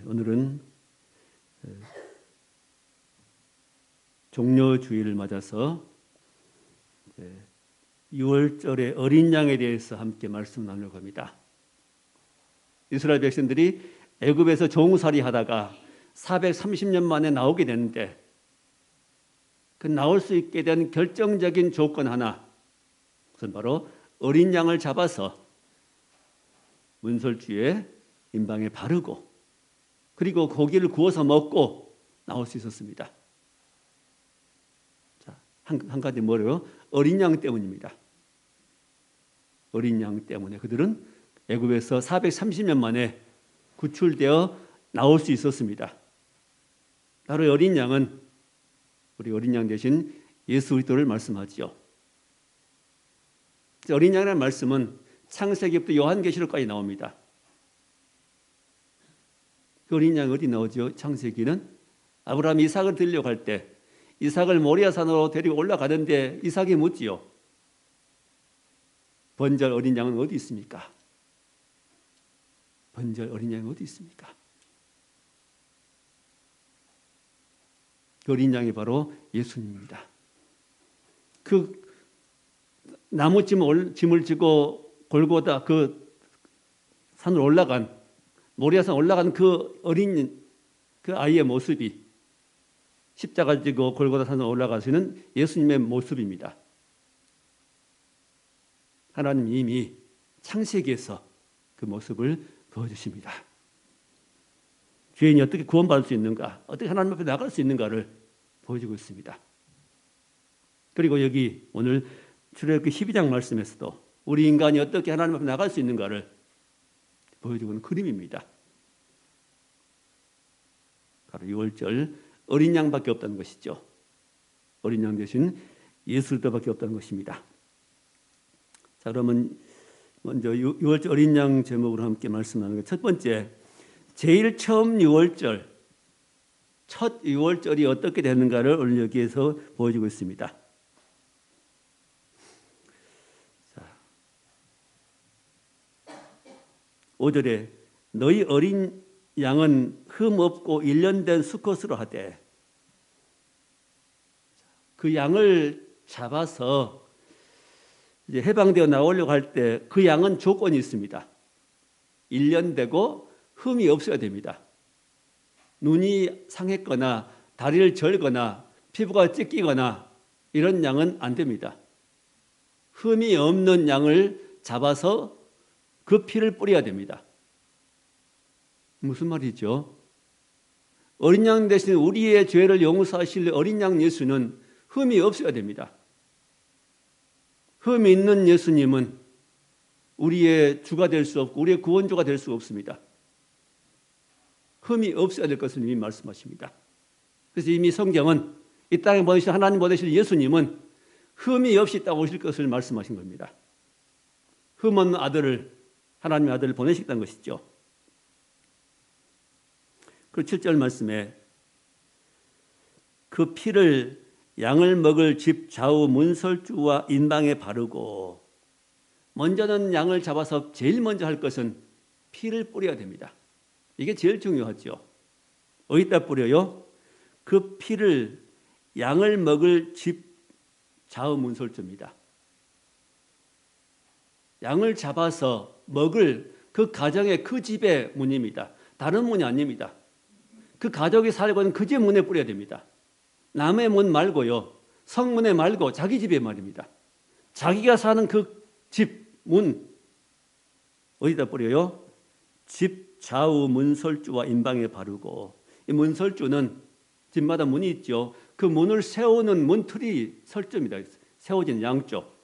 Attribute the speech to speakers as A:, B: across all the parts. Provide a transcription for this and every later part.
A: 오늘은 종려주일을 맞아서 6월절의 어린 양에 대해서 함께 말씀 나누려고 합니다. 이스라엘 백성들이 애굽에서 종살이 하다가 430년 만에 나오게 됐는데 그 나올 수 있게 된 결정적인 조건 하나, 그것은 바로 어린 양을 잡아서 문설주에 임방에 바르고 그리고 고기를 구워서 먹고 나올 수 있었습니다. 자, 한 가지 뭐래요? 어린 양 때문입니다. 어린 양 때문에 그들은 애굽에서 430년 만에 구출되어 나올 수 있었습니다. 바로 어린 양은 우리 어린 양 대신 예수 그리스도를 말씀하지요. 어린 양이라는 말씀은 창세기부터 요한계시록까지 나옵니다. 그 어린 양이 어디 나오죠? 창세기는 아브라함이 이삭을 드리려고 할 때 이삭을 모리아산으로 데리고 올라가는데 이삭이 묻지요. 번절 어린 양은 어디 있습니까? 번절 어린 양이 어디 있습니까? 그 어린 양이 바로 예수님입니다. 그 나무 짐을 지고 골고다 그 산으로 올라간 모리아산 올라간 그 어린 그 아이의 모습이 십자가 지고 골고다 산으로 올라가시는 예수님의 모습입니다. 하나님 이미 창세기에서 그 모습을 보여주십니다. 죄인이 어떻게 구원받을 수 있는가, 어떻게 하나님 앞에 나갈 수 있는가를 보여주고 있습니다. 그리고 여기 오늘 출애굽기 12장 말씀에서도 우리 인간이 어떻게 하나님 앞에 나갈 수 있는가를 보여주고 있는 그림입니다. 바로 6월절 어린 양밖에 없다는 것이죠. 어린 양 대신 예수 그리스도밖에 없다는 것입니다. 자, 그러면 먼저 6월절 어린 양 제목으로 함께 말씀 나누는 것. 첫 번째, 제일 처음 6월절, 첫 6월절이 어떻게 되는가를 오늘 여기에서 보여주고 있습니다. 자, 5절에 너희 어린 양은 흠 없고 1년 된 수컷으로 하되, 그 양을 잡아서 이제 해방되어 나오려고 할 때 그 양은 조건이 있습니다. 1년 되고 흠이 없어야 됩니다. 눈이 상했거나 다리를 절거나 피부가 찢기거나 이런 양은 안 됩니다. 흠이 없는 양을 잡아서 그 피를 뿌려야 됩니다. 무슨 말이죠? 어린 양 대신 우리의 죄를 용서하실 어린 양 예수는 흠이 없어야 됩니다. 흠이 있는 예수님은 우리의 주가 될 수 없고 우리의 구원주가 될 수 없습니다. 흠이 없어야 될 것을 이미 말씀하십니다. 그래서 이미 성경은 이 땅에 보내신 하나님 보내실 예수님은 흠이 없이 딱 오실 것을 말씀하신 겁니다. 흠 없는 아들을, 하나님의 아들을 보내셨다는 것이죠. 그 7절 말씀에 그 피를 양을 먹을 집 좌우 문설주와 인방에 바르고, 먼저는 양을 잡아서 제일 먼저 할 것은 피를 뿌려야 됩니다. 이게 제일 중요하죠. 어디다 뿌려요? 그 피를 양을 먹을 집 좌우 문설주입니다. 양을 잡아서 먹을 그 가정의 그 집의 문입니다. 다른 문이 아닙니다. 그 가족이 살고 있는 그 집 문에 뿌려야 됩니다. 남의 문 말고요. 성문에 말고 자기 집에 말입니다. 자기가 사는 그 집 문 어디다 뿌려요? 집 좌우 문설주와 인방에 바르고, 이 문설주는 집마다 문이 있죠. 그 문을 세우는 문틀이 설주입니다. 세워진 양쪽.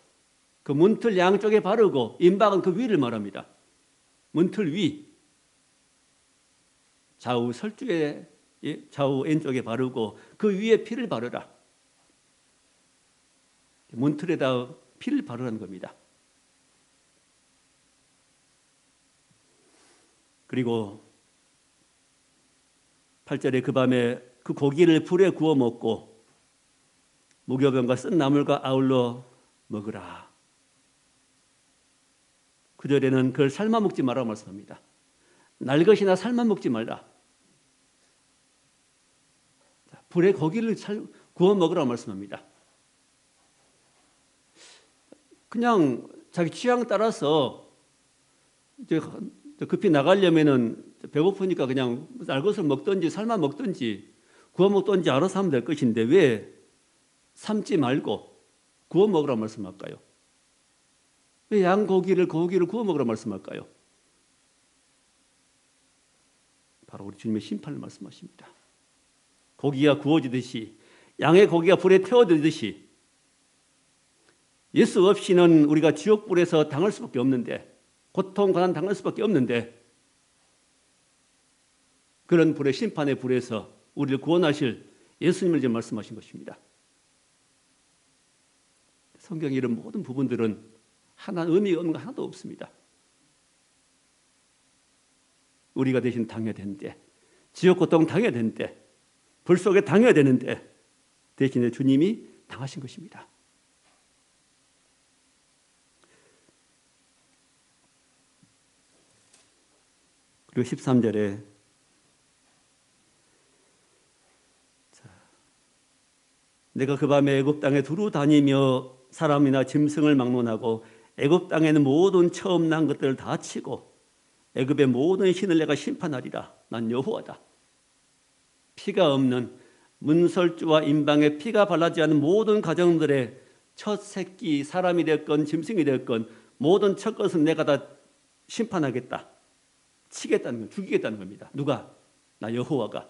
A: 그 문틀 양쪽에 바르고, 인방은 그 위를 말합니다. 문틀 위. 좌우 설주에 좌우 왼쪽에 바르고 그 위에 피를 바르라. 문틀에다 피를 바르라는 겁니다. 그리고 8절에 그 밤에 그 고기를 불에 구워 먹고 무교병과 쓴 나물과 아울러 먹으라. 9절에는 그걸 삶아 먹지 말라고 말씀합니다. 날 것이나 삶아 먹지 말라. 불에 고기를 구워 먹으라고 말씀합니다. 그냥 자기 취향 따라서 이제 급히 나가려면은 배고프니까 그냥 날것을 먹든지 삶아 먹든지 구워 먹든지 알아서 하면 될 것인데 왜 삶지 말고 구워 먹으라고 말씀할까요? 왜 고기를 구워 먹으라고 말씀할까요? 바로 우리 주님의 심판을 말씀하십니다. 고기가 구워지듯이 양의 고기가 불에 태워지듯이 예수 없이는 우리가 지옥불에서 당할 수밖에 없는데, 고통, 고난 당할 수밖에 없는데, 그런 불의 심판의 불에서 우리를 구원하실 예수님을 지금 말씀하신 것입니다. 성경의 이런 모든 부분들은 하나 의미가 없는 거 하나도 없습니다. 우리가 대신 당해야 되는데, 지옥 고통 당해야 되는데, 불 속에 당해야 되는데 대신에 주님이 당하신 것입니다. 그리고 13절에 내가 그 밤에 애굽 땅에 두루 다니며 사람이나 짐승을 막론하고 애굽 땅에는 모든 처음 난 것들을 다 치고 애굽의 모든 신을 내가 심판하리라. 난 여호와다. 피가 없는 문설주와 임방에 피가 발라지지 않은 모든 가정들의 첫 새끼, 사람이 됐건 짐승이 됐건 모든 첫 것은 내가 다 심판하겠다. 치겠다는 건 죽이겠다는 겁니다. 누가? 나 여호와가.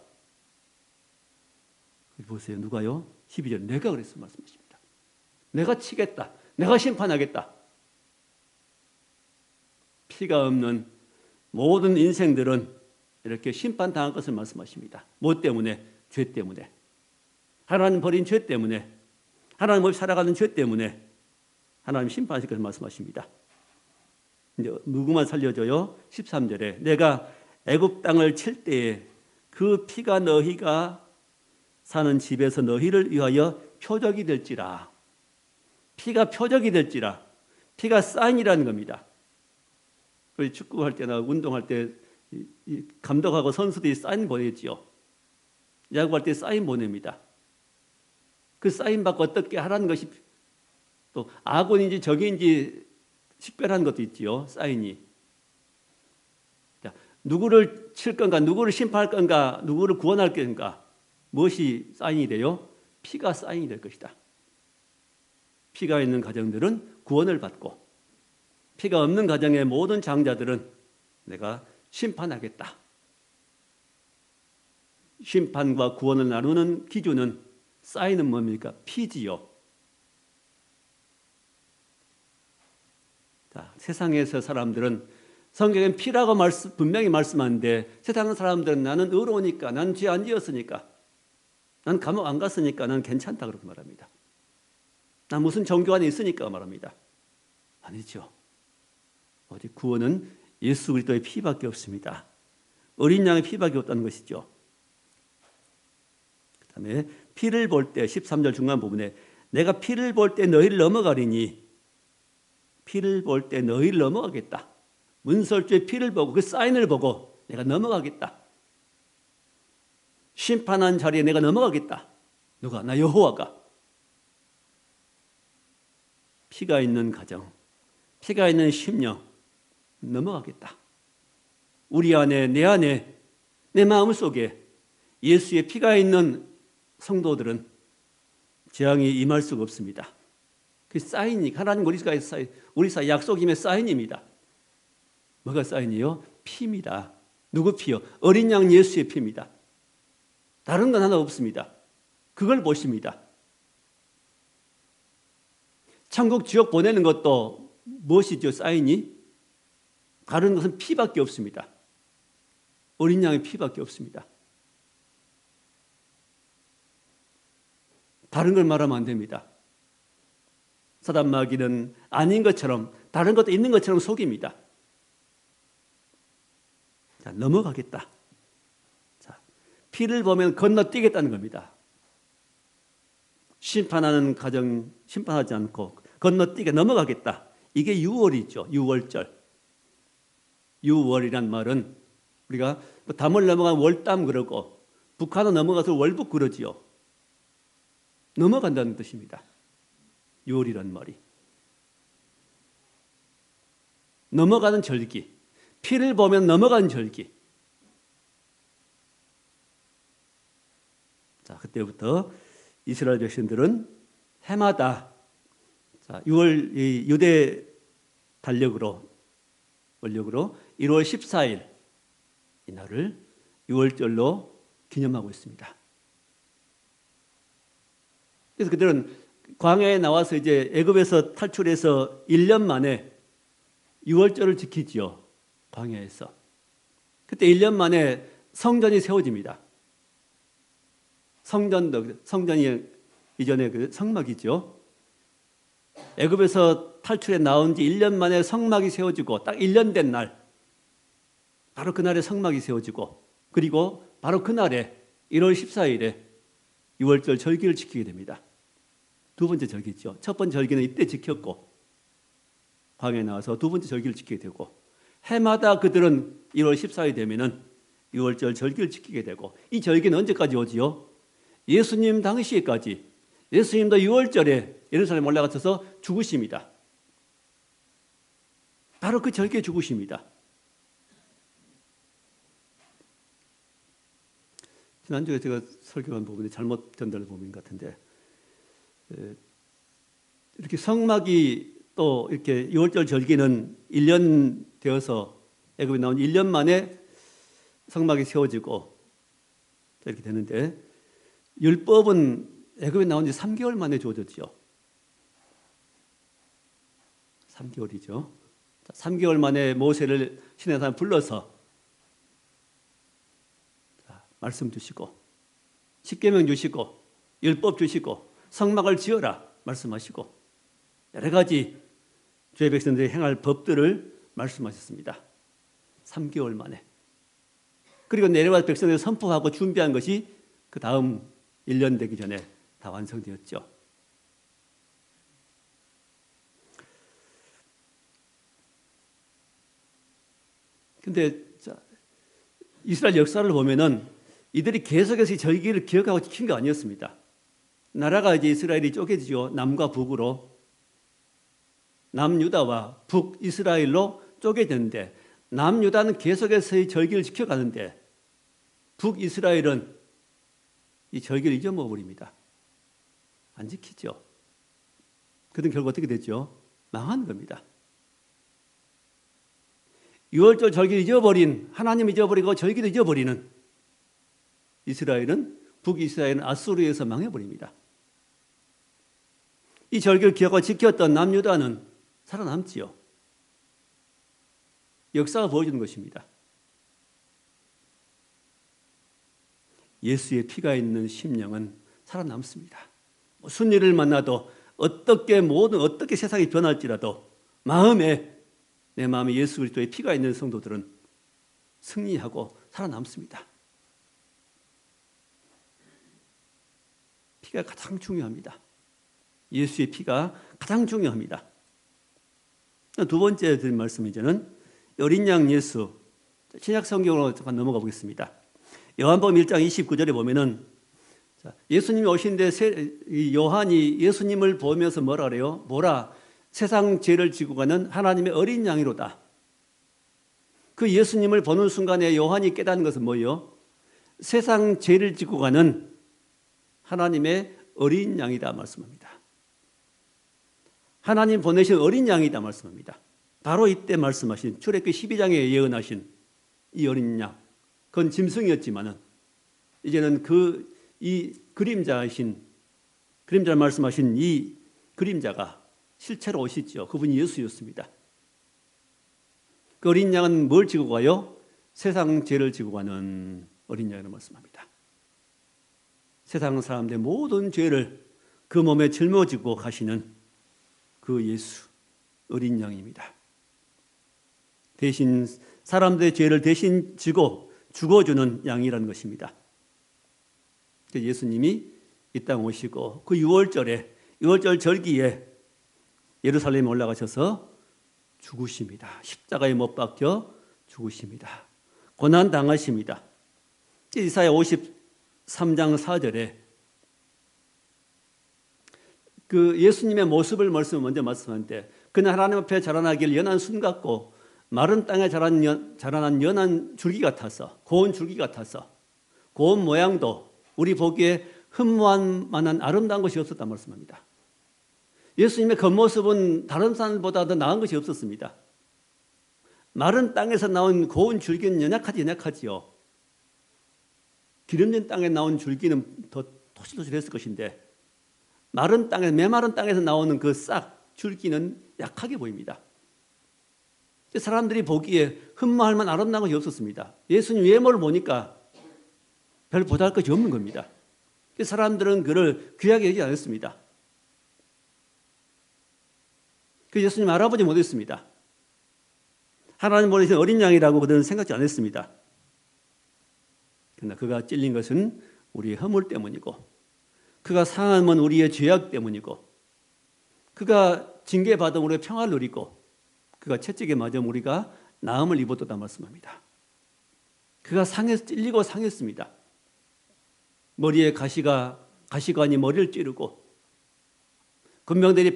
A: 보세요. 누가요? 12절 내가 그랬어 말씀하십니다. 내가 치겠다. 내가 심판하겠다. 피가 없는 모든 인생들은 이렇게 심판당할 것을 말씀하십니다. 뭐 때문에? 죄 때문에. 하나님 버린 죄 때문에. 하나님 없이 살아가는 죄 때문에 하나님 심판하실 것을 말씀하십니다. 이제 누구만 살려줘요? 13절에 내가 애굽 땅을 칠 때에 그 피가 너희가 사는 집에서 너희를 위하여 표적이 될지라. 피가 표적이 될지라. 피가 사인이라는 겁니다. 우리 축구할 때나 운동할 때 감독하고 선수들이 사인 보내지요. 야구할 때 사인 보냅니다. 그 사인 받고 어떻게 하라는 것이 또 악원인지 적인지 식별하는 것도 있지요. 사인이. 자, 누구를 칠 건가, 누구를 심판할 건가, 누구를 구원할 건가, 무엇이 사인이 돼요? 피가 사인이 될 것이다. 피가 있는 가정들은 구원을 받고 피가 없는 가정의 모든 장자들은 내가 심판하겠다. 심판과 구원을 나누는 기준은 사인은 뭡니까? 피지요. 자, 세상에서 사람들은 성경엔 피라고 분명히 말씀하는데 세상 사람들은 나는 의로우니까, 난 죄 안 지었으니까, 난 감옥 안 갔으니까 난 괜찮다 그렇게 말합니다. 난 무슨 종교 안에 있으니까 말합니다. 아니죠. 오직 구원은 예수 그리스도의 피밖에 없습니다. 어린 양의 피밖에 없다는 것이죠. 그 다음에 피를 볼 때 13절 중간 부분에 내가 피를 볼 때 너희를 넘어가리니 피를 볼 때 너희를 넘어가겠다. 문설주의 피를 보고 그 사인을 보고 내가 넘어가겠다. 심판한 자리에 내가 넘어가겠다. 누가? 나 여호와가. 피가 있는 가정, 피가 있는 심령 넘어가겠다. 우리 안에, 내 안에, 내 마음 속에 예수의 피가 있는 성도들은 재앙이 임할 수가 없습니다. 그 사인이 하나님 우리 사이 약속임의 사인입니다. 뭐가 사인이요? 피입니다. 누구 피요? 어린 양 예수의 피입니다. 다른 건 하나 없습니다. 그걸 보십니다. 천국 지옥 보내는 것도 무엇이죠? 사인이? 다른 것은 피밖에 없습니다. 어린 양의 피밖에 없습니다. 다른 걸 말하면 안 됩니다. 사단 마귀는 아닌 것처럼 다른 것도 있는 것처럼 속입니다. 자, 넘어가겠다. 자, 피를 보면 건너뛰겠다는 겁니다. 심판하는 가정 심판하지 않고 건너뛰게 넘어가겠다. 이게 유월이죠. 유월절. 유월이란 말은 우리가 담을 넘어간 월담 그러고 북한은 넘어가서 월북 그러지요. 넘어간다는 뜻입니다. 6월이란 말이. 넘어가는 절기. 피를 보면 넘어가는 절기. 자, 그때부터 이스라엘 백성들은 해마다 6월 유대 원력으로 1월 14일 이날을 6월절로 기념하고 있습니다. 그래서 그들은 광야에 나와서 이제 애굽에서 탈출해서 1년 만에 6월절을 지키지요. 광야에서. 그때 1년 만에 성전이 세워집니다. 성전이 이전에 그 성막이죠. 애굽에서 탈출해 나온 지 1년 만에 성막이 세워지고 딱 1년 된 날, 바로 그날에 성막이 세워지고, 그리고 바로 그날에 1월 14일에 6월절 절기를 지키게 됩니다. 두 번째 절기죠. 첫 번째 절기는 이때 지켰고, 광야에 나와서 두 번째 절기를 지키게 되고, 해마다 그들은 1월 14일 되면은 6월절 절기를 지키게 되고, 이 절기는 언제까지 오지요? 예수님 당시에까지. 예수님도 6월절에 예루살렘 올라가셔서 죽으십니다. 바로 그 절기에 죽으십니다. 지난주에 제가 설교한 부분이 잘못 전달된 부분 같은데, 이렇게 성막이 또 이렇게 6월절 절기는 1년 되어서 애굽에 나온 1년 만에 성막이 세워지고 이렇게 되는데, 율법은 애굽에 나온 지 3개월 만에 주어졌죠. 3개월이죠. 3개월 만에 모세를 시내산 불러서 말씀 주시고, 십계명 주시고, 율법 주시고, 성막을 지어라 말씀하시고, 여러 가지 주의 백성들이 행할 법들을 말씀하셨습니다. 3개월 만에. 그리고 내려와 백성들이 선포하고 준비한 것이 그 다음 1년 되기 전에 다 완성되었죠. 근데 이스라엘 역사를 보면은 이들이 계속해서 이 절기를 기억하고 지킨 거 아니었습니다. 나라가 이제 이스라엘이 쪼개지죠. 남과 북으로. 남유다와 북이스라엘로 쪼개졌는데, 남유다는 계속해서 이 절기를 지켜가는데 북이스라엘은 이 절기를 잊어먹어버립니다. 안 지키죠. 그든 결국 어떻게 됐죠? 망한 겁니다. 6월절 절기를 잊어버린, 하나님 잊어버리고 절기를 잊어버리는 이스라엘은, 북이스라엘은 아수르에서 망해버립니다. 이 절기를 기억하고 지켰던 남유다는 살아남지요. 역사가 보여주는 것입니다. 예수의 피가 있는 심령은 살아남습니다. 무슨 일을 만나도 어떻게 세상이 변할지라도 내 마음에 예수 그리스도의 피가 있는 성도들은 승리하고 살아남습니다. 피가 가장 중요합니다. 예수의 피가 가장 중요합니다. 두 번째 드린 말씀은 이제는 어린 양 예수, 신약 성경으로 잠깐 넘어가 보겠습니다. 요한복음 1장 29절에 보면은 예수님이 오신데 요한이 예수님을 보면서 뭐라 그래요? 보라, 세상 죄를 지고 가는 하나님의 어린 양이로다. 그 예수님을 보는 순간에 요한이 깨닫는 것은 뭐예요? 세상 죄를 지고 가는 하나님의 어린 양이다 말씀합니다. 하나님 보내신 어린 양이다 말씀합니다. 바로 이때 말씀하신 출애굽기 12장에 예언하신 이 어린 양, 그건 짐승이었지만은 이제는 이 그림자를 말씀하신 이 그림자가 실체로 오시죠. 그분이 예수였습니다. 그 어린 양은 뭘 지고 가요? 세상 죄를 지고 가는 어린 양이라고 말씀합니다. 세상 사람들의 모든 죄를 그 몸에 짊어지고 가시는 그 예수, 어린 양입니다. 대신 사람들의 죄를 대신 지고 죽어주는 양이라는 것입니다. 예수님이 이 땅 오시고 그 6월절 절기에 예루살렘에 올라가셔서 죽으십니다. 십자가에 못 박혀 죽으십니다. 고난 당하십니다. 이사야 53장 4절에 그 예수님의 모습을 먼저 말씀하는데 그는 하나님 앞에 자라나길 연한 순 같고 마른 땅에 자라난 연한 줄기 같아서 고운 줄기 같아서 고운 모양도 우리 보기에 흠모할 만한 아름다운 것이 없었다 말씀합니다. 예수님의 겉모습은 다른 사람보다 더 나은 것이 없었습니다. 마른 땅에서 나온 고운 줄기는 연약하지요. 기름진 땅에 나온 줄기는 더 토실토실했을 것인데 메마른 땅에서 나오는 그 싹 줄기는 약하게 보입니다. 사람들이 보기에 흠모할 만한 아름다운 것이 없었습니다. 예수님 외모를 보니까 별 보잘 것이 없는 겁니다. 사람들은 그를 귀하게 여기지 않았습니다. 그 예수님 알아보지 못했습니다. 하나님 보내신 어린 양이라고 그들은 생각지 않았습니다. 그러나 그가 찔린 것은 우리의 허물 때문이고 그가 상함은 우리의 죄악 때문이고 그가 징계받음 우리의 평화를 누리고 그가 채찍에 맞음 우리가 나음을 입었다 말씀합니다. 그가 찔리고 상했습니다. 머리에 가시관이 머리를 찌르고 군병들이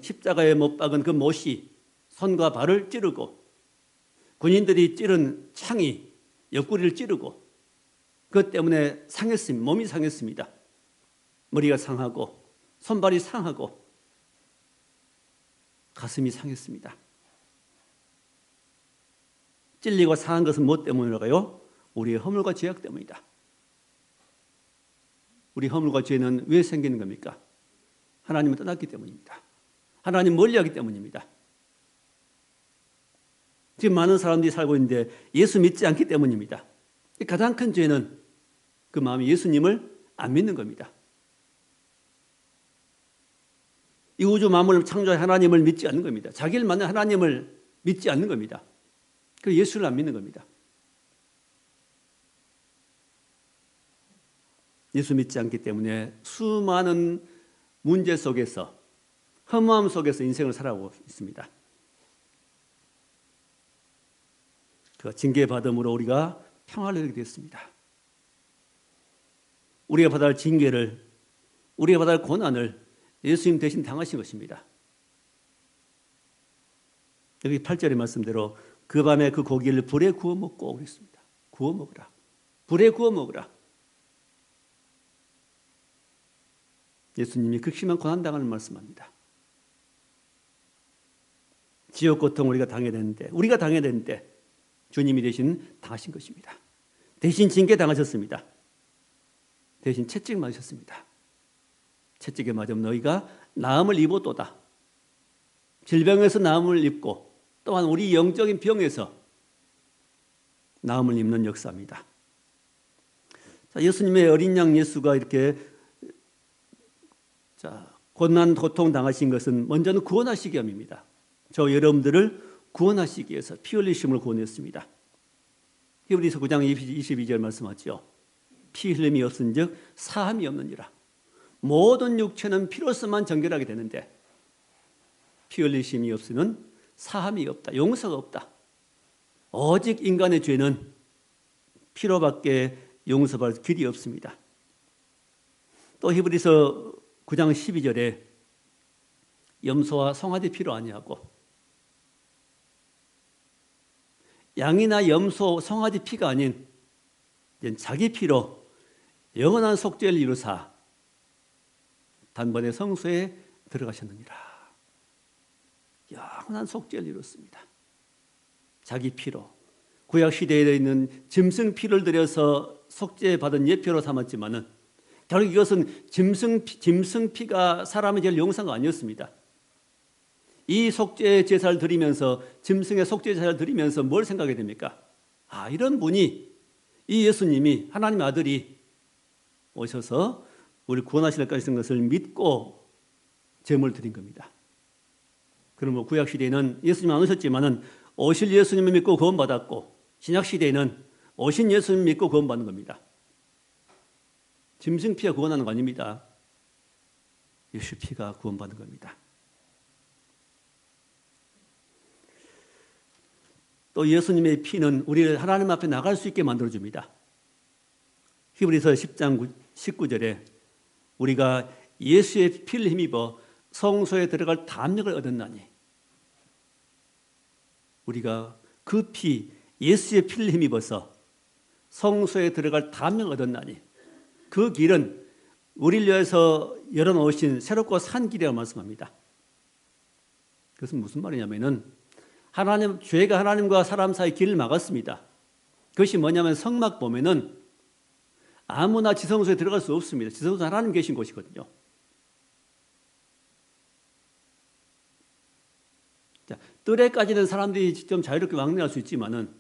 A: 십자가에 못 박은 그 못이 손과 발을 찌르고 군인들이 찌른 창이 옆구리를 찌르고 그것 때문에 몸이 상했습니다. 머리가 상하고 손발이 상하고 가슴이 상했습니다. 찔리고 상한 것은 무엇 때문일까요? 우리의 허물과 죄악 때문이다. 우리 허물과 죄는 왜 생기는 겁니까? 하나님을 떠났기 때문입니다. 하나님 멀리하기 때문입니다. 지금 많은 사람들이 살고 있는데 예수 믿지 않기 때문입니다. 가장 큰 죄는 그 마음이 예수님을 안 믿는 겁니다. 이 우주 만물을 창조한 하나님을 믿지 않는 겁니다. 자기를 만든 하나님을 믿지 않는 겁니다. 그 예수를 안 믿는 겁니다. 예수 믿지 않기 때문에 수많은 문제 속에서 허무함 속에서 인생을 살아가고 있습니다. 그 징계받음으로 우리가 평화를 누리게 되었습니다. 우리가 받아야 할 징계를, 우리가 받아야 할 고난을 예수님 대신 당하신 것입니다. 여기 8절의 말씀대로 그 밤에 그 고기를 불에 구워 먹고 그랬습니다. 구워 먹으라. 불에 구워 먹으라. 예수님이 극심한 고난당하는 말씀합니다. 지옥 고통 우리가 당해야 되는데 주님이 대신 당하신 것입니다. 대신 징계 당하셨습니다. 대신 채찍 맞으셨습니다. 채찍에 맞으면 너희가 나음을 입었도다. 질병에서 나음을 입고 또한 우리 영적인 병에서 나음을 입는 역사입니다. 자, 예수님의 어린 양 예수가 이렇게 고난 고통 당하신 것은 먼저는 구원하시기 위함입니다. 저 여러분들을 구원하시기 위해서 피 흘리심을 구원했습니다. 히브리서 9장 22절 말씀하죠. 피 흘림이 없은즉 사함이 없느니라. 모든 육체는 피로서만 정결하게 되는데 피 흘리심이 없으면 사함이 없다. 용서가 없다. 오직 인간의 죄는 피로밖에 용서받을 길이 없습니다. 또 히브리서 9장 12절에 염소와 송아지 피로 아니하고 양이나 염소, 송아지 피가 아닌 자기 피로 영원한 속죄를 이루사 단번에 성소에 들어가셨느니라. 영원한 속죄를 이뤘습니다. 자기 피로. 구약 시대에 있는 짐승 피를 들여서 속죄받은 예표로 삼았지만은 결국 이것은 짐승 피가 사람의 죄를 용서한 거 아니었습니다. 이 속죄 제사를 드리면서 짐승의 속죄 제사를 드리면서 뭘 생각하게 됩니까? 이런 분이 이 예수님이 하나님의 아들이 오셔서 우리를 구원하실 것을 믿고 제물을 드린 겁니다. 그럼 구약 시대에는 예수님 안 오셨지만은 오실 예수님을 믿고 구원받았고 신약 시대에는 오신 예수님 믿고 구원받는 겁니다. 짐승 피가 구원하는 거 아닙니다. 예수 피가 구원받는 겁니다. 또 예수님의 피는 우리를 하나님 앞에 나갈 수 있게 만들어줍니다. 히브리서 10장 19절에 우리가 예수의 피를 힘입어 성소에 들어갈 담력을 얻었나니 우리가 그 피, 예수의 피를 힘입어서 성소에 들어갈 담력을 얻었나니 그 길은 우리를 위해서 열어놓으신 새롭고 산 길이라고 말씀합니다. 그것은 무슨 말이냐면은 죄가 하나님과 사람 사이 길을 막았습니다. 그것이 뭐냐면 성막 보면은 아무나 지성소에 들어갈 수 없습니다. 지성소는 하나님 계신 곳이거든요. 자, 뜰에까지는 사람들이 좀 자유롭게 왕래할 수 있지만은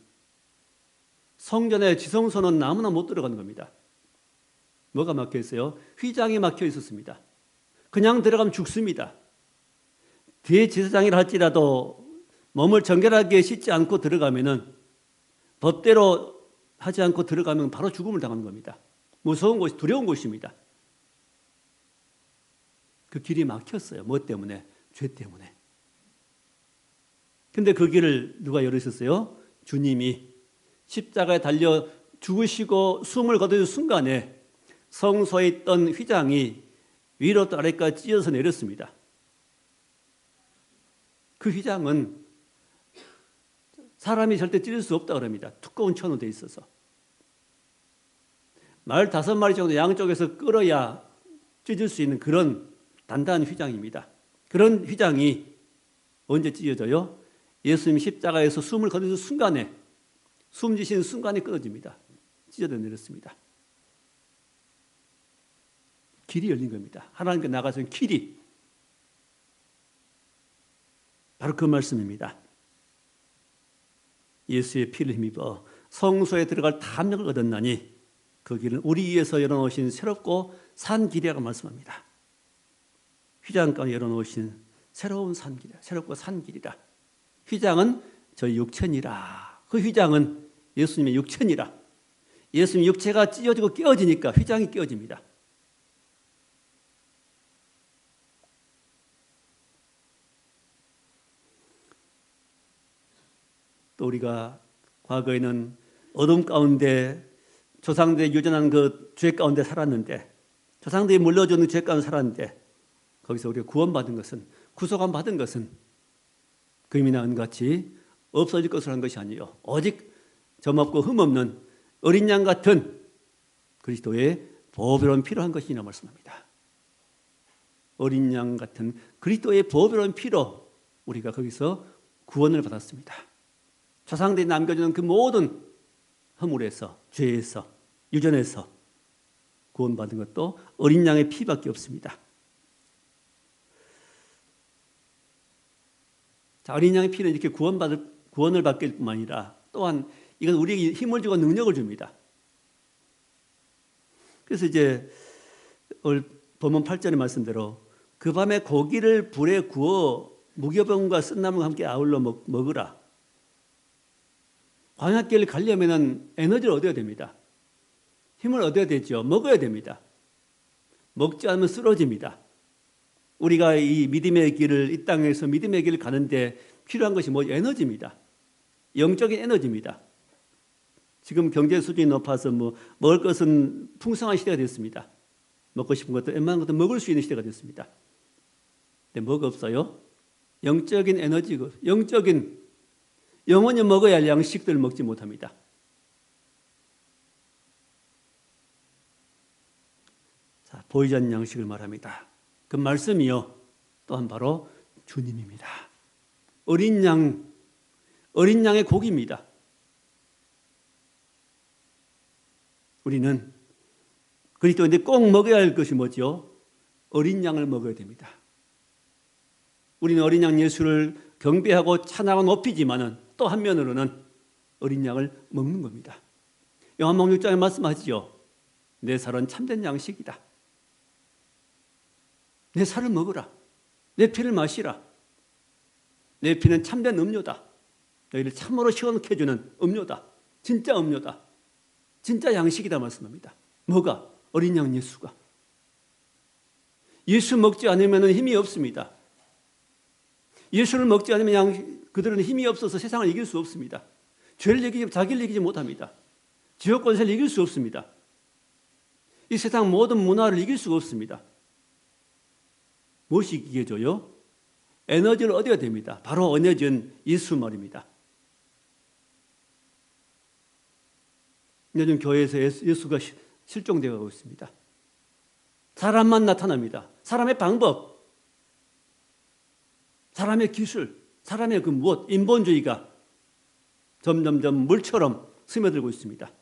A: 성전의 지성소는 아무나 못 들어가는 겁니다. 뭐가 막혀 있어요? 휘장이 막혀 있었습니다. 그냥 들어가면 죽습니다. 대제사장이라 할지라도 몸을 정결하게 씻지 않고 들어가면은 법대로 하지 않고 들어가면 바로 죽음을 당하는 겁니다. 무서운 곳이, 두려운 곳입니다. 그 길이 막혔어요. 뭐 때문에? 죄 때문에. 근데 그 길을 누가 열으셨어요? 주님이 십자가에 달려 죽으시고 숨을 거두는 순간에 성소에 있던 휘장이 위로 또 아래까지 찢어서 내렸습니다. 그 휘장은 사람이 절대 찢을 수 없다고 합니다. 두꺼운 천으로 되어 있어서. 말 5마리 정도 양쪽에서 끌어야 찢을 수 있는 그런 단단한 휘장입니다. 그런 휘장이 언제 찢어져요? 예수님 십자가에서 숨을 거두는 순간에, 숨 지시는 순간에 끊어집니다. 찢어져 내렸습니다. 길이 열린 겁니다. 하나님께 나가서 길이. 바로 그 말씀입니다. 예수의 피를 힘입어 성소에 들어갈 담력을 얻었나니 그 길은 우리 위에서 열어놓으신 새롭고 산 길이라고 말씀합니다. 휘장 가운데 열어놓으신 새로운 산 길이라, 새롭고 산 길이라. 휘장은 저희 육천이라. 그 휘장은 예수님의 육천이라. 예수님 육체가 찢어지고 깨어지니까 휘장이 깨어집니다. 또 우리가 과거에는 어둠 가운데 조상들이 유전한 그 죄 가운데 살았는데, 조상들이 물려주는 죄 가운데 살았는데, 거기서 우리가 구원받은 것은, 구속함 받은 것은 금이나 은같이 없어질 것을 한 것이 아니요 오직 점없고 흠없는 어린 양 같은 그리스도의 보배로운 피로 한 것이라 말씀합니다. 어린 양 같은 그리스도의 보배로운 피로 우리가 거기서 구원을 받았습니다. 조상들이 남겨주는 그 모든 허물에서, 죄에서, 유전에서 구원받은 것도 어린 양의 피밖에 없습니다. 자, 어린 양의 피는 이렇게 구원을 받길 뿐만 아니라 또한 이건 우리에게 힘을 주고 능력을 줍니다. 그래서 이제 오늘 본문 8절의 말씀대로 그 밤에 고기를 불에 구워 무교병과 쓴나무와 함께 아울러 먹으라. 광야길을 가려면 에너지를 얻어야 됩니다. 힘을 얻어야 되죠. 먹어야 됩니다. 먹지 않으면 쓰러집니다. 우리가 이 믿음의 길을, 이 땅에서 믿음의 길을 가는데 필요한 것이 에너지입니다. 영적인 에너지입니다. 지금 경제 수준이 높아서 먹을 것은 풍성한 시대가 됐습니다. 먹고 싶은 것도 웬만한 것도 먹을 수 있는 시대가 됐습니다. 근데 뭐가 없어요? 영적인 에너지고, 영원히 먹어야 할 양식들을 먹지 못합니다. 자, 보이지 않는 양식을 말합니다. 그 말씀이요, 또한 바로 주님입니다. 어린 양의 고기입니다. 우리는 그리스도인데 꼭 먹어야 할 것이 뭐죠? 어린 양을 먹어야 됩니다. 우리는 어린 양 예수를 경배하고 찬양하고 높이지만은 또 한면으로는 어린 양을 먹는 겁니다. 요한복음 6장에 말씀하지요. 내 살은 참된 양식이다. 내 살을 먹으라. 내 피를 마시라. 내 피는 참된 음료다. 너희를 참으로 시원케 해주는 음료다. 진짜 음료다. 진짜 양식이다 말씀합니다. 뭐가? 어린 양 예수가. 예수 먹지 않으면 힘이 없습니다. 예수를 먹지 않으면 그들은 힘이 없어서 세상을 이길 수 없습니다. 자기를 이기지 못합니다. 지옥 권세를 이길 수 없습니다. 이 세상 모든 문화를 이길 수가 없습니다. 무엇이 있게 줘요? 에너지를 얻어야 됩니다. 바로 언해진 예수 말입니다. 요즘 교회에서 예수가 실종되어 가고 있습니다. 사람만 나타납니다. 사람의 방법, 사람의 기술, 사람의 그 무엇, 인본주의가 점점점 물처럼 스며들고 있습니다.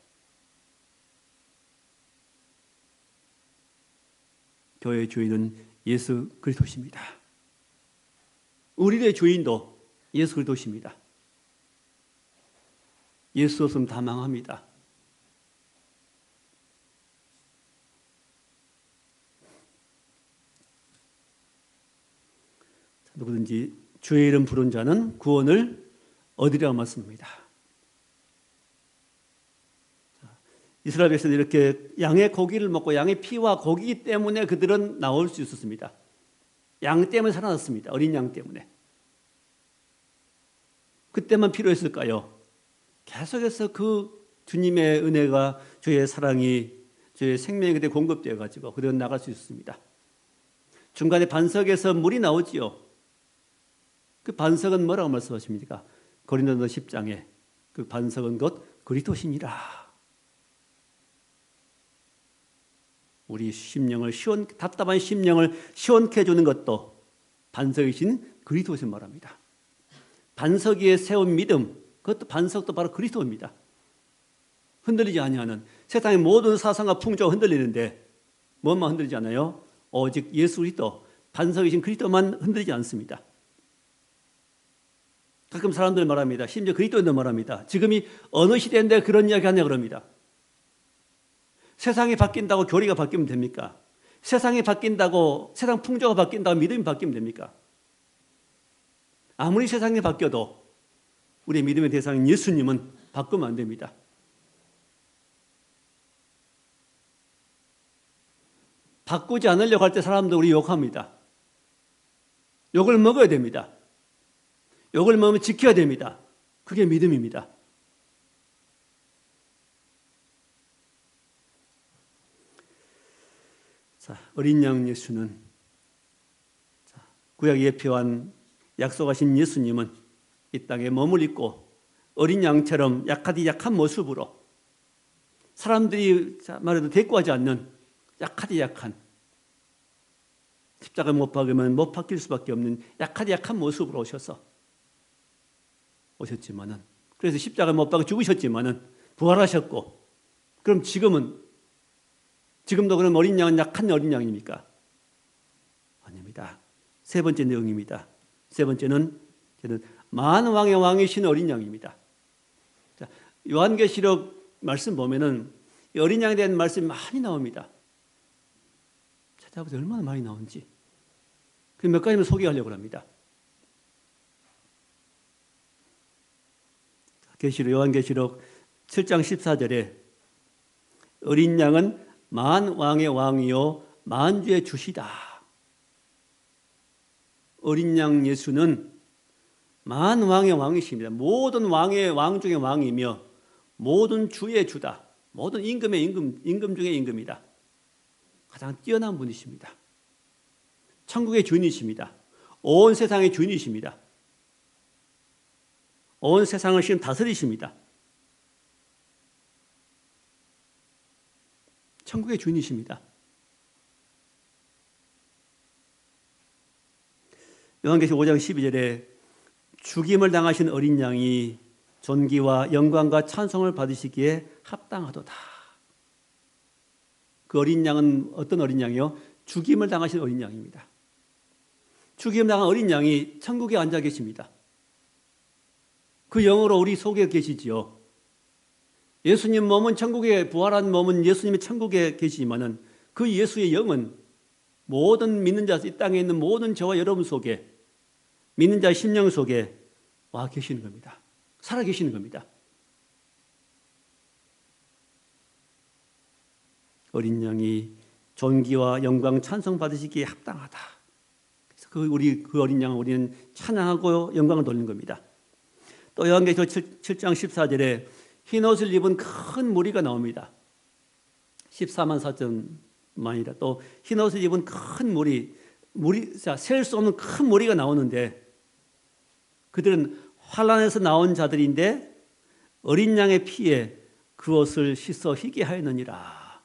A: 교회의 주인은 예수 그리스도십니다. 우리의 주인도 예수 그리스도십니다. 예수 없으면 다 망합니다. 누구든지 주의 이름 부른 자는 구원을 얻으리라고 말씀합니다. 이스라엘 백성들이 이렇게 양의 고기를 먹고 양의 피와 고기 때문에 그들은 나올 수 있었습니다. 양 때문에 살아났습니다. 어린 양 때문에. 그때만 필요했을까요? 계속해서 그 주님의 은혜가, 주의 사랑이, 주의 생명이 그때 공급되어 가지고 그들은 나갈 수 있었습니다. 중간에 반석에서 물이 나오지요. 그 반석은 뭐라고 말씀하십니까? 고린도서 10장에 그 반석은 곧 그리스도시니라. 우리 심령을 답답한 심령을 시원케 해주는 것도 반석이신 그리스도를 말합니다. 반석 위에 세운 믿음, 그것도 반석도 바로 그리스도입니다. 흔들리지 아니하는 세상의 모든 사상과 풍조가 흔들리는데 뭐만 흔들리지 않아요? 오직 예수 그리스도, 반석이신 그리스도만 흔들리지 않습니다. 가끔 사람들 말합니다. 심지어 그리스도인들 말합니다. 지금이 어느 시대인데 그런 이야기 하냐 그럽니다. 세상이 바뀐다고 교리가 바뀌면 됩니까? 세상이 바뀐다고, 세상 풍조가 바뀐다고 믿음이 바뀌면 됩니까? 아무리 세상이 바뀌어도 우리 믿음의 대상인 예수님은 바꾸면 안 됩니다. 바꾸지 않으려고 할 때 사람들 우리 욕합니다. 욕을 먹어야 됩니다. 욕을 먹으면 지켜야 됩니다. 그게 믿음입니다. 자, 어린 양 예수는, 구약 예표한 약속하신 예수님은 이 땅에 몸을 입고 어린 양처럼 약한 모습으로 사람들이 말해도 대꾸하지 않는 약한 십자가에 못 박으면 못 박힐 수밖에 없는 약한 모습으로 오셨지만은, 그래서 십자가에 못 박아 죽으셨지만은 부활하셨고, 그럼 지금도 그럼 어린 양은 약한 어린 양입니까? 아닙니다. 세 번째 내용입니다. 세 번째는 만왕의 왕이신 어린 양입니다. 자, 요한계시록 말씀 보면은 어린 양에 대한 말씀이 많이 나옵니다. 찾아보세요. 얼마나 많이 나오는지. 그 몇 가지만 소개하려고 합니다. 요한계시록 7장 14절에 어린 양은 만왕의 왕이요 만주의 주시다. 어린 양 예수는 만왕의 왕이십니다. 모든 왕 중의 왕이며 모든 주의 주다. 모든 임금의 임금 중의 임금이다. 가장 뛰어난 분이십니다. 천국의 주인이십니다. 온 세상의 주인이십니다. 온 세상을 지금 다스리십니다. 천국의 주인이십니다. 요한계시록 5장 12절에 죽임을 당하신 어린 양이 존귀와 영광과 찬송을 받으시기에 합당하도다. 그 어린 양은 어떤 어린 양이요? 죽임을 당하신 어린 양입니다. 죽임을 당한 어린 양이 천국에 앉아 계십니다. 그 영으로 우리 속에 계시지요. 예수님 몸은 천국에, 부활한 몸은 예수님의 천국에 계시지만은 그 예수의 영은 모든 믿는 자, 이 땅에 있는 모든 저와 여러분 속에, 믿는 자의 심령 속에 와 계시는 겁니다. 살아 계시는 겁니다. 어린 양이 존귀와 영광 찬송 받으시기에 합당하다. 그래서 그 어린 양을 우리는 찬양하고 영광을 돌리는 겁니다. 또 요한계시록 7장 14절에 흰 옷을 입은 큰 무리가 나옵니다. 14만 4천만이라 또 흰 옷을 입은 큰 무리, 셀 수 없는 큰 무리가 나오는데 그들은 환란에서 나온 자들인데 어린 양의 피에 그 옷을 씻어 희게 하였느니라.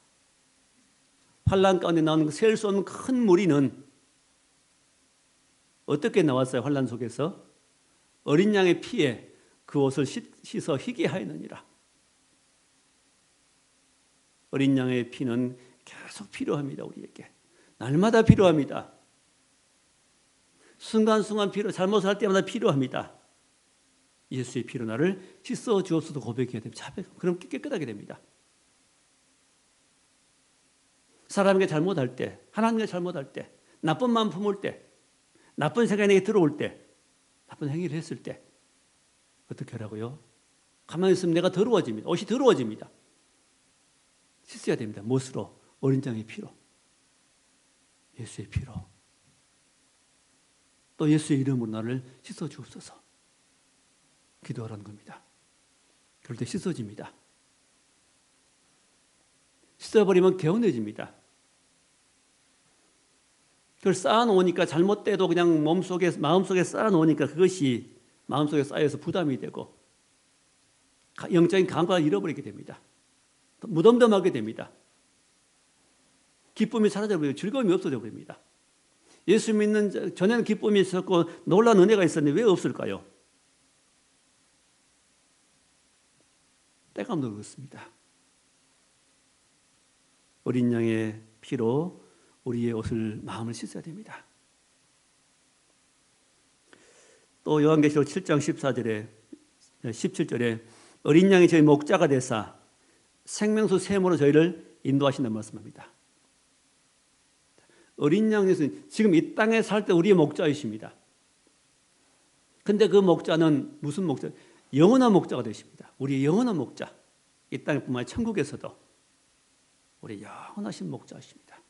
A: 환란 가운데 나오는 셀 수 없는 큰 무리는 어떻게 나왔어요? 환란 속에서 어린 양의 피에 그 옷을 씻어 희게 하였느니라. 어린 양의 피는 계속 필요합니다. 우리에게 날마다 필요합니다. 순간순간 잘못을 할 때마다 필요합니다. 예수의 피로 나를 씻어 주옵소서 고백해야 됩니다. 그럼 깨끗하게 됩니다. 사람에게 잘못할 때, 하나님께 잘못할 때, 나쁜 마음 품을 때, 나쁜 생각이 내게 들어올 때, 나쁜 행위를 했을 때 어떻게 하라고요? 가만히 있으면 내가 더러워집니다. 옷이 더러워집니다. 씻어야 됩니다. 못으로? 어린 양의 피로, 예수의 피로. 또 예수의 이름으로 나를 씻어 주옵소서 기도하라는 겁니다. 그럴 때 씻어집니다. 씻어버리면 개운해집니다. 그걸 쌓아놓으니까 잘못돼도 그냥 마음속에 쌓아놓으니까 그것이 마음속에 쌓여서 부담이 되고 영적인 감각을 잃어버리게 됩니다. 무덤덤하게 됩니다. 기쁨이 사라져버리고 즐거움이 없어져 버립니다. 예수 믿는 전에는 기쁨이 있었고 놀라운 은혜가 있었는데 왜 없을까요? 때가 없는 그렇습니다. 어린 양의 피로 우리의 옷을 마음을 씻어야 됩니다. 또 요한계시록 7장 14절에 17절에 어린 양이 저희 목자가 되사 생명수 샘으로 저희를 인도하신다는 말씀합니다. 어린 양에서는 지금 이 땅에 살 때 우리의 목자이십니다. 근데 그 목자는 무슨 목자? 영원한 목자가 되십니다. 우리의 영원한 목자. 이 땅뿐만 아니라 천국에서도 우리 영원하신 목자이십니다.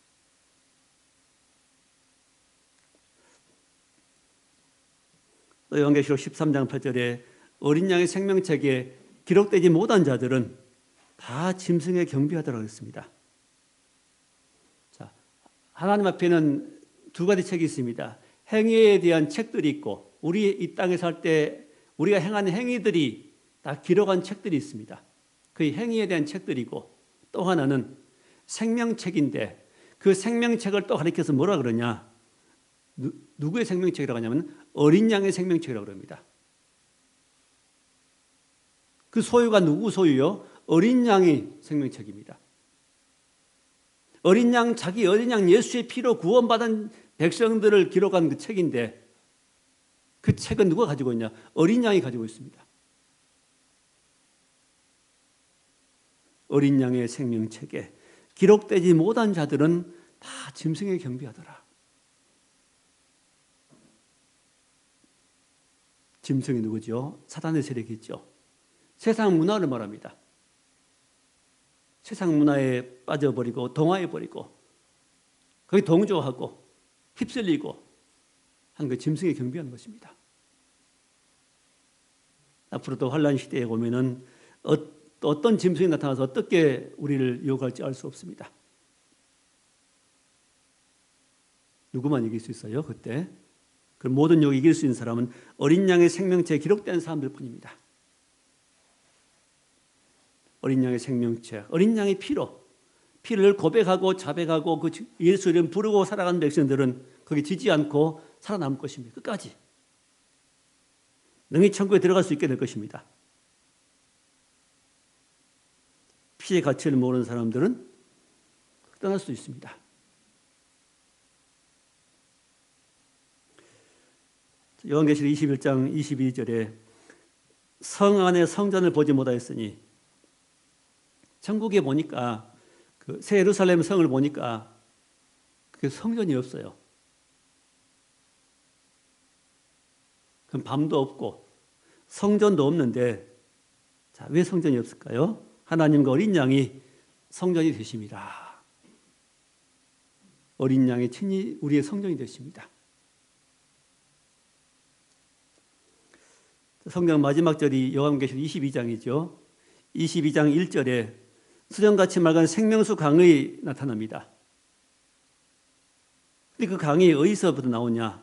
A: 또 요한계시록 13장 8절에 어린 양의 생명책에 기록되지 못한 자들은 다 짐승에 경배하더라고 했습니다. 자, 하나님 앞에는 두 가지 책이 있습니다. 행위에 대한 책들이 있고 우리 이 땅에 살 때 우리가 행하는 행위들이 다 기록한 책들이 있습니다. 그 행위에 대한 책들이고 또 하나는 생명책인데 그 생명책을 또 가리켜서 뭐라 그러냐? 누구의 생명책이라고 하냐면 어린 양의 생명책이라고 합니다. 그 소유가 누구 소유요? 어린 양의 생명책입니다. 어린 양 예수의 피로 구원받은 백성들을 기록한 그 책인데 그 책은 누가 가지고 있냐? 어린 양이 가지고 있습니다. 어린 양의 생명책에 기록되지 못한 자들은 다 짐승에 경배하더라. 짐승이 누구죠? 사단의 세력이죠. 세상 문화를 말합니다. 세상 문화에 빠져버리고 동화해버리고 거기 동조하고 휩쓸리고 하는 그 짐승에 경배하는 것입니다. 앞으로도 환란 시대에 오면은 어떤 짐승이 나타나서 어떻게 우리를 유혹할지 알 수 없습니다. 누구만 이길 수 있어요? 그때 그 모든 유혹을 이길 수 있는 사람은 어린 양의 생명체에 기록된 사람들 뿐입니다. 어린 양의 생명체, 어린 양의 피를 고백하고 자백하고 그 예수 이름 부르고 살아가는 백성들은 거기 지지 않고 살아남을 것입니다. 끝까지 능히 천국에 들어갈 수 있게 될 것입니다. 피의 가치를 모르는 사람들은 떠날 수 있습니다. 요한계시록 21장 22절에 성 안에 성전을 보지 못하였으니 천국에 보니까 그 새 예루살렘 성을 보니까 그 성전이 없어요. 그럼 밤도 없고 성전도 없는데 자, 왜 성전이 없을까요? 하나님과 어린 양이 성전이 되십니다. 어린 양이 친히 우리의 성전이 되십니다. 성경 마지막 절이 요한계시록 22장이죠. 22장 1절에 수정같이 맑은 생명수 강이 나타납니다. 근데 그 강이 어디서부터 나오냐?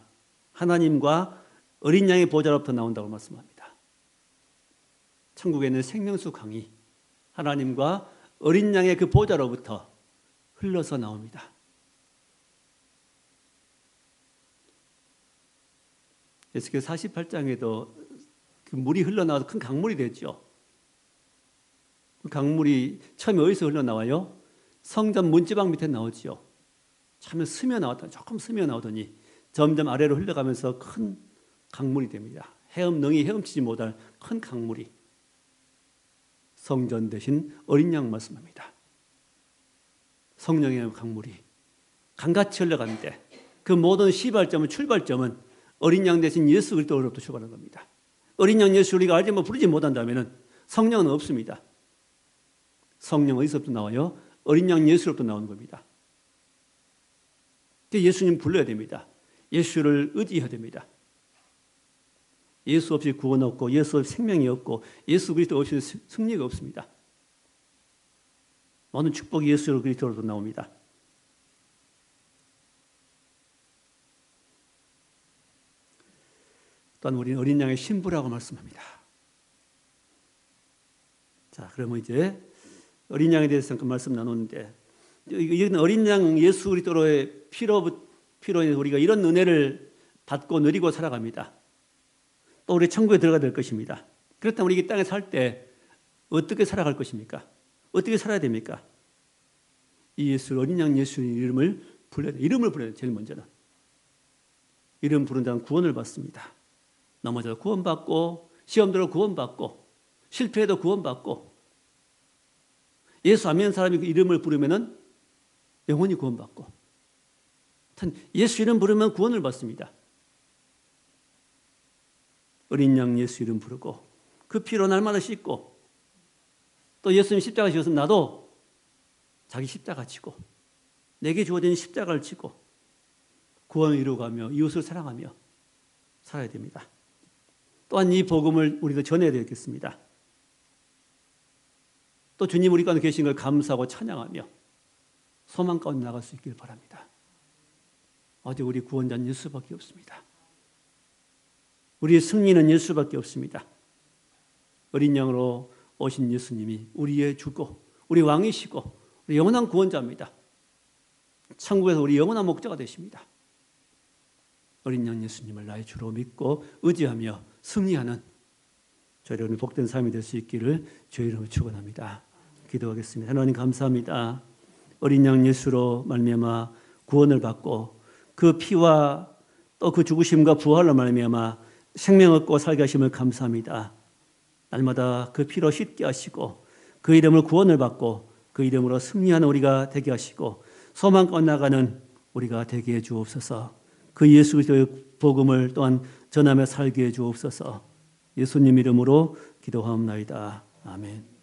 A: 하나님과 어린 양의 보좌로부터 나온다고 말씀합니다. 천국에 있는 생명수 강이 하나님과 어린 양의 그 보좌로부터 흘러서 나옵니다. 에스겔 48장에도 그 물이 흘러나와서 큰 강물이 됐죠. 그 강물이 처음에 어디서 흘러나와요? 성전 문지방 밑에 나오죠. 처음에 조금 스며 나오더니 점점 아래로 흘러가면서 큰 강물이 됩니다. 능히 헤엄치지 못할 큰 강물이 성전 대신 어린 양 말씀합니다. 성령의 강물이 강같이 흘러가는데 그 모든 시발점은 출발점은 어린 양 대신 예수 그리스도로부터 출발한 겁니다. 어린 양 예수 우리가 알지 부르지 못한다면 성령은 없습니다. 성령 어디서부터 나와요? 어린 양 예수로부터 나오는 겁니다. 예수님 불러야 됩니다. 예수를 의지해야 됩니다. 예수 없이 구원 없고 예수 없이 생명이 없고 예수 그리스도 없이 승리가 없습니다. 모든 축복이 예수 그리스도로부터 나옵니다. 또한 우리는 어린 양의 신부라고 말씀합니다. 자, 그러면 이제 어린 양에 대해서 잠깐 말씀 나누는데, 이건 어린 양 예수 그리스도의 피로 인해서 우리가 이런 은혜를 받고 누리고 살아갑니다. 또 우리 천국에 들어가야 될 것입니다. 그렇다면 우리 이 땅에 살 때 어떻게 살아갈 것입니까? 어떻게 살아야 됩니까? 이 예수, 어린 양 예수의 이름을 불러야 돼요. 이름을 불러야 돼요. 제일 먼저는. 이름 부른 자는 구원을 받습니다. 넘어져도 구원받고, 시험 들어 구원받고, 실패해도 구원받고, 예수 안 믿는 사람이 그 이름을 부르면은 영원히 구원받고, 예수 이름 부르면 구원을 받습니다. 어린 양 예수 이름 부르고 그 피로 날마다 씻고, 또 예수님 십자가 지었으면 나도 자기 십자가 지고 내게 주어진 십자가를 지고 구원을 이루어가며 이웃을 사랑하며 살아야 됩니다. 또한 이 복음을 우리도 전해야 되겠습니다. 또 주님 우리 가운데 계신 걸 감사하고 찬양하며 소망 가운데 나갈 수 있길 바랍니다. 어제 우리 구원자는 예수밖에 없습니다. 우리의 승리는 예수밖에 없습니다. 어린 양으로 오신 예수님이 우리의 주고 우리 왕이시고 우리 영원한 구원자입니다. 천국에서 우리 영원한 목자가 되십니다. 어린 양 예수님을 나의 주로 믿고 의지하며 승리하는 저희 여러분의 복된 삶이 될 수 있기를 주의 이름으로 축원합니다. 기도하겠습니다. 하나님 감사합니다. 어린 양 예수로 말미암아 구원을 받고 그 피와 또 그 죽으심과 부활로 말미암아 생명 얻고 살게 하심을 감사합니다. 날마다 그 피로 씻게 하시고 그 이름을 구원을 받고 그 이름으로 승리하는 우리가 되게 하시고 소망껏 나가는 우리가 되게 해 주옵소서. 그 예수 그리스도의 복음을 또한 전하며 살게 해 주옵소서. 예수님 이름으로 기도하옵나이다. 아멘.